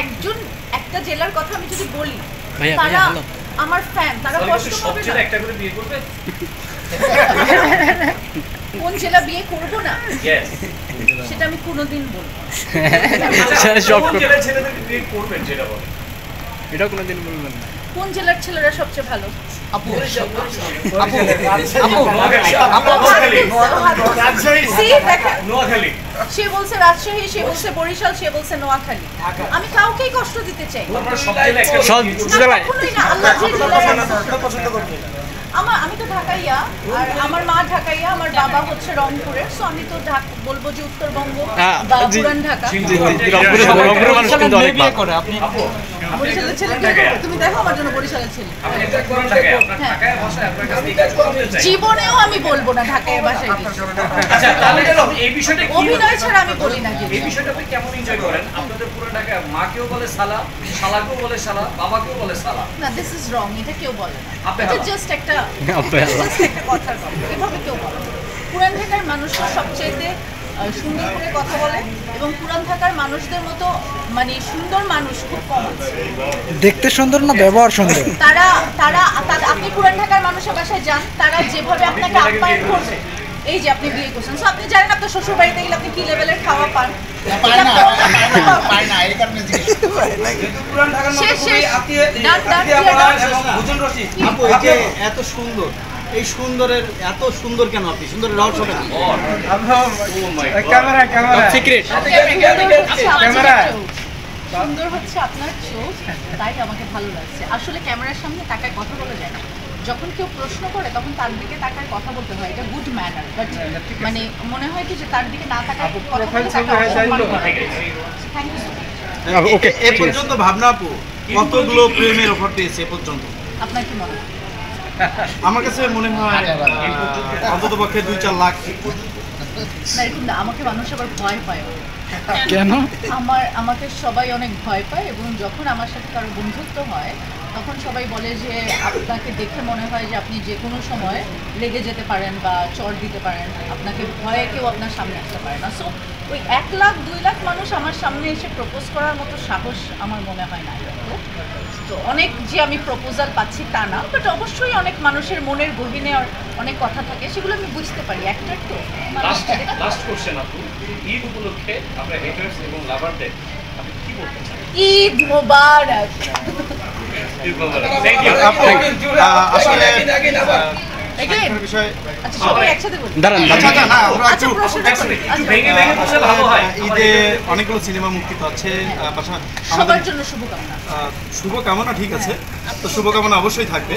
একজন একটা জেলার কথা আমি যদি বলি, তারা আমার ফ্যান, তারা কষ্ট পাবে না। একটা করে বিয়ে করবে? কোন জেলা বিয়ে করব না সেটা আমি কোনোদিন বলবো না। কোন জেলার ছেলেদেরকে বিয়ে করবেন যেটা বলেন, এটা কোনোদিন বলবেন না। কোন জেলার ছেলেরা সবচেয়ে ভালো? সে বলছে রাজশাহী, সে বলছে বরিশাল, সে বলছে নোয়াখালী। আমি কাউকেই কষ্ট দিতে চাই না। আমি তো ঢাকাইয়া, আর আমার মা ঢাকাইয়া, আমার বাবা হচ্ছে রংপুরের, সো আমি তো বলবো যে উত্তরবঙ্গ বা পুরান ঢাকা। বরিশালের ছেলে তুমি দেখো, আমার জন্য বরিশালের ছেলে। জীবনেও আমি বলবো না ঢাকায় বাসায় অভিনয় ছাড়া আমি বলি না। এই বিষয়টা আপনি কেমন এনজয় করেন? আপনাদের পুরো ঢাকায় মাকেও বলে সালা, শালাকেও বলে শালা, বাবাকেও বলে সালা। না, দিস ইজ রং, এটা কেউ বলে না। এটা জাস্ট একটা কথার কথা, এভাবে কেউ বলে না। পুরান ঢাকার মানুষরা সবচেয়ে সুন্দর করে কথা বলে, এবং পুরান ঢাকার মানুষদের মতো মানে সুন্দর মানুষ খুব কম আছে। দেখতে সুন্দর না, ব্যবহার সুন্দর। তারা তারা আপনি পুরান ঢাকার মানুষের বাসায় যান, তারা যেভাবে আপনাকে আপ্যায়ন করবে, এই যে আপনি বিয়ে করছেন, সো আপনি জানেন আপনার শ্বশুর বাড়িতে গেলে আপনি কি লেভেলের খাওয়া পান। এত সুন্দর, এই সুন্দরের এত সুন্দর কেন? আপনি সুন্দরের রহস্য কেন? সুন্দর হচ্ছে আপনার চোখ, তাই আমাকে ভালো লাগছে। আসলে ক্যামেরার সামনে তাকায় কথা বলা যায় না। যখন কেউ প্রশ্ন করে তখন তার দিকে তাকায় কথা বলতে হয়, এটা গুড ম্যানার। বাট মানে মনে হয় কি যে তার দিকে না তাকায় কথা বলতে এ পর্যন্ত ভাবনা আপু কতগুলো প্রেমের অফার পেয়েছে এ পর্যন্ত? আপনার কি মনে হয়? আমার কাছে মনে হয় অন্তত পক্ষে 2-4 লাখ। না, এরকম না। আমাকে মানুষ আবার ভয় পায়। কেন? আমাকে সবাই অনেক ভয় পায়, এবং যখন আমার সাথে কারো বন্ধুত্ব হয় তখন সবাই বলে যে আপনাকে দেখে মনে হয় যে আপনি যে কোনো সময় লেগে যেতে পারেন বা চড় দিতে পারেন, আপনাকে ভয়ে কেউ আপনার সামনে আসতে পারে না। সো ওই 1 লাখ 2 লাখ মানুষ আমার সামনে এসে প্রপোজ করার মতো সাহস আমার মনে হয় না। তো অনেক যে আমি প্রপোজাল পাচ্ছি তা না, বাট অবশ্যই অনেক মানুষের মনের গভীরে অনেক কথা থাকে, সেগুলো আমি বুঝতে পারি। একটার তো লাস্ট কোশ্চেন আপু, ঈদ উপলক্ষে আপনার হেটার্স এবং লাভারদের আপনি কি বলতে চান? ঈদ মোবারক। আসলে ঈদে অনেকগুলো সিনেমা মুক্তি পাচ্ছে, সবার জন্য শুভকামনা। শুভকামনা, ঠিক আছে, তো শুভকামনা অবশ্যই থাকবে।